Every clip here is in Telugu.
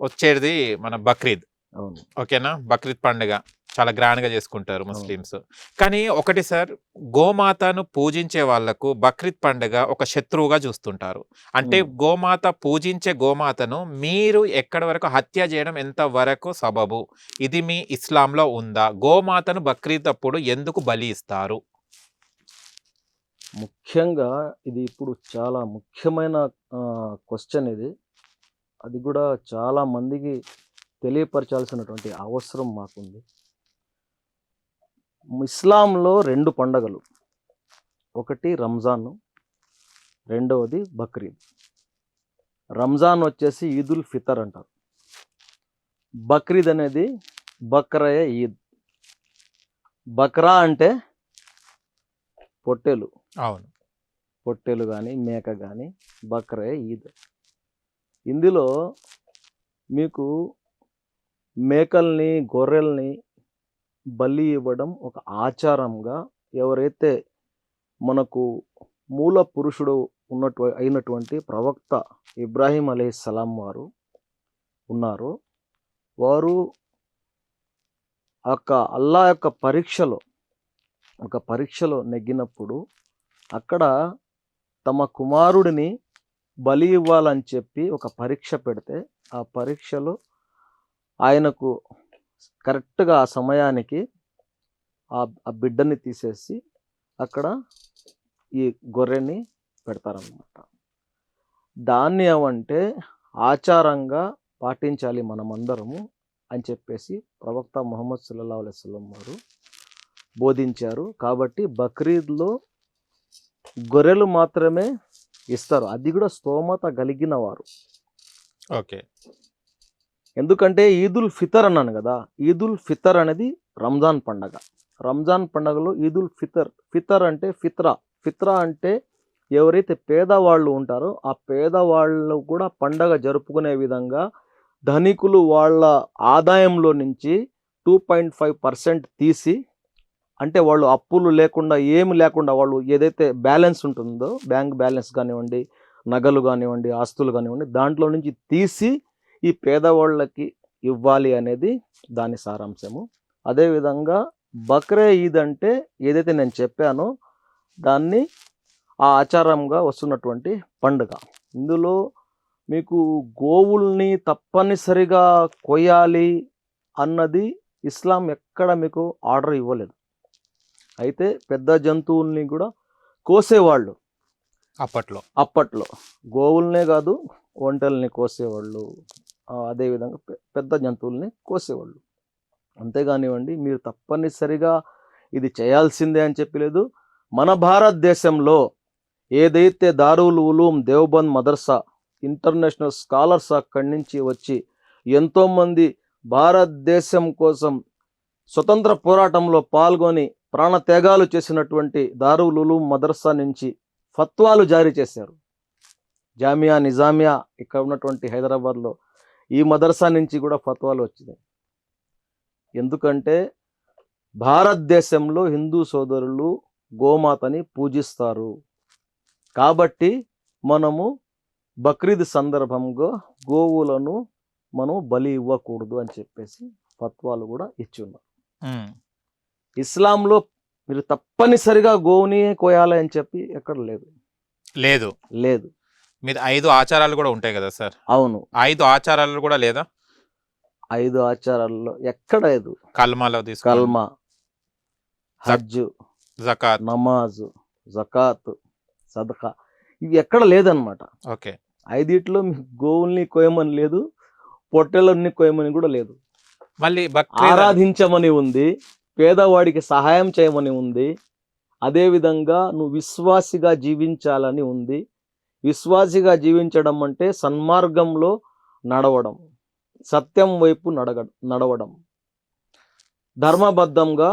వచ్చేది మన బక్రీద్. అవును. ఓకేనా? బక్రీద్ పండుగ చాలా గ్రాండ్‌గా చేసుకుంటారు ముస్లిమ్స్. కానీ ఒకటి సార్, గోమాతను పూజించే వాళ్ళకు బక్రీద్ పండుగ ఒక శత్రువుగా చూస్తుంటారు. అంటే గోమాత పూజించే గోమాతను మీరు ఎక్కడి వరకు హత్య చేయడం ఎంత వరకు సబబు? ఇది మీ ఇస్లాంలో ఉందా? గోమాతను బక్రీద్ అప్పుడు ఎందుకు బలి ఇస్తారు? ముఖ్యంగా ఇది ఇప్పుడు చాలా ముఖ్యమైన క్వెషన్ ఇది. అది కూడా చాలా మందికి తెలియపరచాల్సినటువంటి అవసరం మాకుంది. ఇస్లాంలో 2 పండగలు. ఒకటి రంజాన్, రెండవది బక్రీద్. రంజాన్ వచ్చేసి ఈదుల్ ఫితర్ అంటారు. బక్రీద్ అనేది బక్రయ ఈద్. బక్రా అంటే పొట్టేలు. అవును. పొట్టేలు కానీ మేక కానీ బక్రయ ఈద్. ఇందులో మీకు మేకల్ని గొర్రెల్ని బలి ఇవ్వడం ఒక ఆచారంగా ఎవరైతే మనకు మూల పురుషుడు అయినటువంటి ప్రవక్త ఇబ్రాహీం అలైహిస్సలాం వారు ఉన్నారో వారు అల్లా యొక్క పరీక్షలో నెగ్గినప్పుడు అక్కడ తమ కుమారుడిని బలి ఇవ్వాలని చెప్పి ఒక పరీక్ష పెడితే ఆ పరీక్షలో ఆయనకు కరెక్ట్గా ఆ సమయానికి ఆ బిడ్డని తీసేసి అక్కడ ఈ గొర్రెని పెడతారన్నమాట. దాన్ని ఏమంటే ఆచారంగా పాటించాలి మనమందరము అని చెప్పేసి ప్రవక్త ముహమ్మద్ సల్లల్లాహు అలైహి వసల్లం వారు బోధించారు. కాబట్టి బక్రీద్లో గొర్రెలు మాత్రమే ఇస్తారు, అది కూడా స్తోమత కలిగిన వారు. ఓకే. ఎందుకంటే ఈదుల్ ఫితర్ అన్నాను కదా, ఈదుల్ ఫితర్ అనేది రంజాన్ పండగ. రంజాన్ పండగలో ఈదుల్ ఫితర్ అంటే ఫిత్రా అంటే ఎవరైతే పేదవాళ్ళు ఉంటారో ఆ పేదవాళ్ళు కూడా పండగ జరుపుకునే విధంగా ధనికులు వాళ్ళ ఆదాయంలో నుంచి 2.5% తీసి, అంటే వాళ్ళు అప్పులు లేకుండా ఏమి లేకుండా వాళ్ళు ఏదైతే బ్యాలెన్స్ ఉంటుందో బ్యాంక్ బ్యాలెన్స్ కానివ్వండి, నగలు కానివ్వండి, ఆస్తులు కానివ్వండి, దాంట్లో నుంచి తీసి ఈ పేదవాళ్ళకి ఇవ్వాలి అనేది దాని సారాంశము. అదేవిధంగా బక్రే ఈద్ అంటే ఏదైతే నేను చెప్పానో దాన్ని ఆ ఆచారంగా వస్తున్నటువంటి పండుగ. ఇందులో మీకు గోవుల్ని తప్పనిసరిగా కొయ్యాలి అన్నది ఇస్లాం ఎక్కడ మీకు ఆర్డర్ ఇవ్వలేదు. అయితే పెద్ద జంతువుల్ని కూడా కోసేవాళ్ళు అప్పట్లో గోవుల్నే కాదు ఒంటెల్ని కోసేవాళ్ళు, అదేవిధంగా పెద్ద జంతువుల్ని కోసేవాళ్ళు. అంతేగానివ్వండి మీరు తప్పనిసరిగా ఇది చేయాల్సిందే అని చెప్పలేదు. మన భారతదేశంలో ఏదైతే దారుల్ ఉలూమ్ దేవబంద్ మదర్సా ఇంటర్నేషనల్ స్కాలర్స్ అక్కడి నుంచి వచ్చి ఎంతోమంది భారతదేశం కోసం స్వతంత్ర పోరాటంలో పాల్గొని ప్రాణత్యాగాలు చేసినటువంటి దారుల్ ఉలూమ్ మదర్సా నుంచి ఫత్వాలు జారీ చేశారు. జామియా నిజామియా ఇక్కడ ఉన్నటువంటి హైదరాబాద్లో ఈ మదర్సా నుంచి కూడా ఫత్వాలు వచ్చినాయి. ఎందుకంటే భారతదేశంలో హిందూ సోదరులు గోమాతని పూజిస్తారు కాబట్టి మనము బక్రీద్ సందర్భంగా గోవులను మనం బలి ఇవ్వకూడదు అని చెప్పేసి ఫత్వాలు కూడా ఇచ్చి ఉన్నారు. ఇస్లాంలో మీరు తప్పనిసరిగా గోవుని కోయాలి అని చెప్పి ఎక్కడ లేదు. మీరు 5 ఆచారాలు కూడా ఉంటాయి కదా సార్? అవును. 5 ఆచారాలు కూడా లేదా? 5 ఆచారాల్లో ఎక్కడ లేదు. కల్మాలో కల్మా, హజ్, జకాత్, నమాజ్, జకాత్, సదకా ఇవి ఎక్కడ లేదనమాట. ఓకే. 5 మీకు గోవుల్ని కోయమని లేదు, పొట్టెలన్నీ కోయమని కూడా లేదు. మళ్ళీ ఆరాధించమని ఉంది, పేదవాడికి సహాయం చేయమని ఉంది, అదేవిధంగా నువ్వు విశ్వాసిగా జీవించాలని ఉంది. విశ్వాసిగా జీవించడం అంటే సన్మార్గంలో నడవడం, సత్యం వైపు నడవడం, ధర్మబద్ధంగా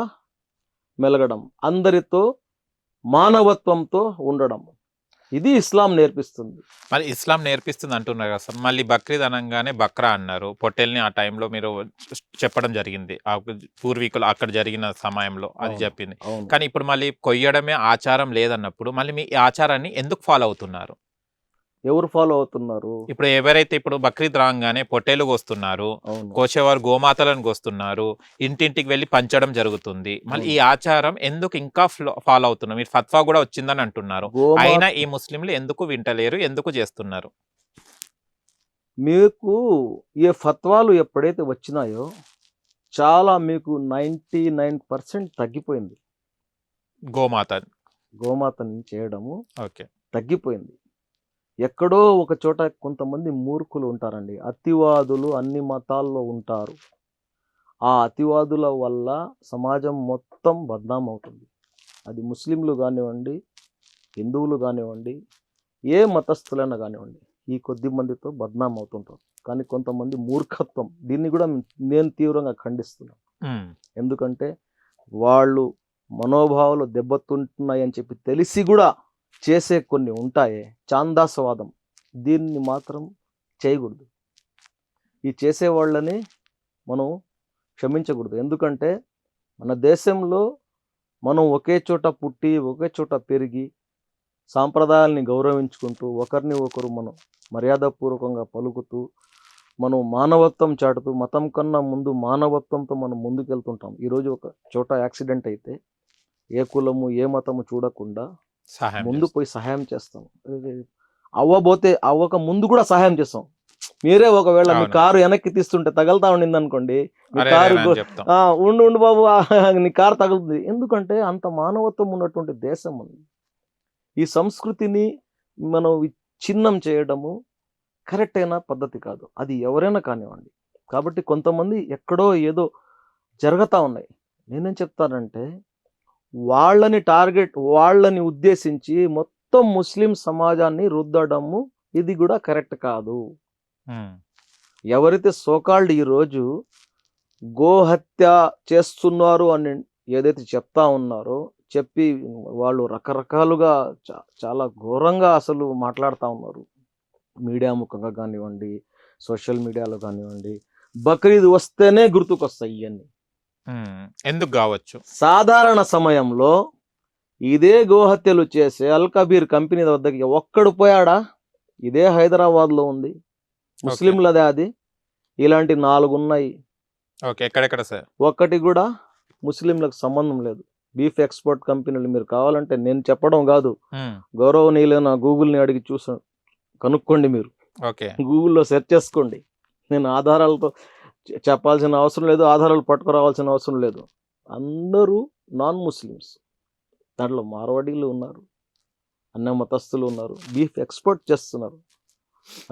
మెలగడం, అందరితో మానవత్వంతో ఉండడం, ఇది ఇస్లాం నేర్పిస్తుంది. మరి ఇస్లాం నేర్పిస్తుంది అంటున్నారు కదా సార్, మళ్ళీ బక్రీద్ అనగానే బక్రా అన్నారు. పొట్టేల్ని ఆ టైంలో మీరు చెప్పడం జరిగింది, ఆ పూర్వీకులు అక్కడ జరిగిన సమయంలో అది చెప్పింది. కానీ ఇప్పుడు మళ్ళీ కొయ్యడమే ఆచారం లేదన్నప్పుడు మళ్ళీ మీ ఆచారాన్ని ఎందుకు ఫాలో అవుతున్నారు? ఎవరు ఫాలో అవుతున్నారు? ఇప్పుడు ఎవరైతే ఇప్పుడు బక్రీద్ రాగానే పొట్టేలు కోస్తున్నారు, అవును. కోసేవారు గోమాతలను కోస్తున్నారు, ఇంటింటికి వెళ్ళి పంచడం జరుగుతుంది. మళ్ళీ ఈ ఆచారం ఎందుకు ఇంకా ఫాలో అవుతున్నారు? మీరు ఫత్వా కూడా వచ్చిందని అంటున్నారు. గోమాత అయినా ఈ ముస్లింలు ఎందుకు వింటలేరు, ఎందుకు చేస్తున్నారు? మీకు ఏ ఫత్వాలు ఎప్పుడైతే వచ్చినాయో చాలా మీకు 99% తగ్గిపోయింది. గోమాత. గోమాతని చేయడము ఓకే. తగ్గిపోయింది. ఎక్కడో ఒక చోట కొంతమంది మూర్ఖులు ఉంటారండి. అతివాదులు అన్ని మతాల్లో ఉంటారు. ఆ అతివాదుల వల్ల సమాజం మొత్తం బద్నాం అవుతుంది. అది ముస్లింలు కానివ్వండి, హిందువులు కానివ్వండి, ఏ మతస్థులైనా కానివ్వండి, ఈ కొద్ది మందితో బద్నాం అవుతుంటారు. కానీ కొంతమంది మూర్ఖత్వం, దీన్ని కూడా నేను తీవ్రంగా ఖండిస్తున్నాను. ఉమ్. ఎందుకంటే వాళ్ళు మనోభావాలు దెబ్బతింటున్నాయని చెప్పి తెలిసి కూడా చేసే కొన్ని ఉంటాయే, చాందాసవాదం, దీన్ని మాత్రం చేయకూడదు. ఈ చేసేవాళ్ళని మనం క్షమించకూడదు. ఎందుకంటే మన దేశంలో మనం ఒకే చోట పుట్టి ఒకే చోట పెరిగి సాంప్రదాయాల్ని గౌరవించుకుంటూ ఒకరిని ఒకరు మనం మర్యాదపూర్వకంగా పలుకుతూ మనం మానవత్వం చాటుతూ మతం కన్నా ముందు మానవత్వంతో మనం ముందుకెళ్తుంటాం. ఈరోజు ఒక చోట యాక్సిడెంట్ అయితే ఏ కులము ఏ మతము చూడకుండా సహాయం ముందు పోయి సహాయం చేస్తాం. అవ్వక ముందు కూడా సహాయం చేస్తాం. మీరే ఒకవేళ మీ అవును. కారు వెనక్కి తీస్తుంటే తగలుతా ఉండింది అనుకోండి, మీ అరే కారు అని చెప్తాం. ఉండు బాబు నీ కారు తగులుతుంది. ఎందుకంటే అంత మానవత్వం ఉన్నటువంటి దేశం ఉంది. ఈ సంస్కృతిని మనం విచ్ఛిన్నం చేయడము కరెక్ట్ అయిన పద్ధతి కాదు. అది ఎవరైనా కానివ్వండి. కాబట్టి కొంతమంది ఎక్కడో ఏదో జరుగుతూ ఉన్నాయి. నేనేం చెప్తానంటే వాళ్ళని ఉద్దేశించి మొత్తం ముస్లిం సమాజాన్ని రుద్దడము ఇది కూడా కరెక్ట్ కాదు. ఉమ్. ఎవరైతే సోకాల్డ్ ఈరోజు గోహత్య చేస్తున్నారు అని ఏదైతే చెప్తా ఉన్నారో, చెప్పి వాళ్ళు రకరకాలుగా చాలా ఘోరంగా అసలు మాట్లాడుతూ ఉన్నారు. మీడియా ముఖంగా కానివ్వండి, సోషల్ మీడియాలో కానివ్వండి, బక్రీద్ వస్తేనే గుర్తుకొస్తాయి ఇవన్నీ. ఎందుకు కావచ్చు? సాధారణ సమయంలో ఇదే గోహత్యలు చేసే అల్ కబీర్ కంపెనీ వద్దకి ఒక్కడు పోయాడా? ఇదే హైదరాబాద్లో ఉంది, ముస్లింలదే అది. ఇలాంటి 4 ఉన్నాయి. ఓకే. ఎక్కడెక్కడ సార్? ఒక్కటి కూడా ముస్లింలకు సంబంధం లేదు. బీఫ్ ఎక్స్పోర్ట్ కంపెనీలు మీరు కావాలంటే నేను చెప్పడం కాదు, గౌరవనీయులైన గూగుల్ని అడిగి కనుక్కోండి. మీరు ఓకే. గూగుల్లో సెర్చ్ చేసుకోండి. నేను ఆధారాలతో చెప్పాల్సిన అవసరం లేదు, ఆధారాలు పట్టుకురావాల్సిన అవసరం లేదు. అందరూ నాన్ ముస్లిమ్స్, దాంట్లో మార్వాడీలు ఉన్నారు, అన్న మతస్థులు ఉన్నారు, బీఫ్ ఎక్స్పోర్ట్ చేస్తున్నారు.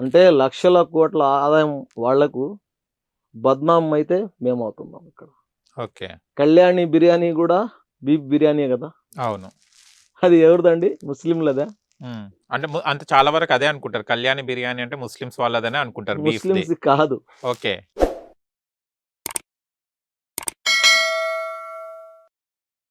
అంటే లక్షల కోట్ల ఆదాయం వాళ్లకు బద్నాం అయితే మేమవుతున్నాం ఇక్కడ. ఓకే. కళ్యాణి బిర్యానీ కూడా బీఫ్ బిర్యానీ కదా. అవును. అది ఎవరిదండి? ముస్లింలదా? అంటే చాలా వరకు అదే అనుకుంటారు. కళ్యాణి బిర్యానీ అంటే ముస్లిమ్స్ వాళ్ళదనే అనుకుంటారు. ముస్లిమ్స్ కాదు. ఓకే.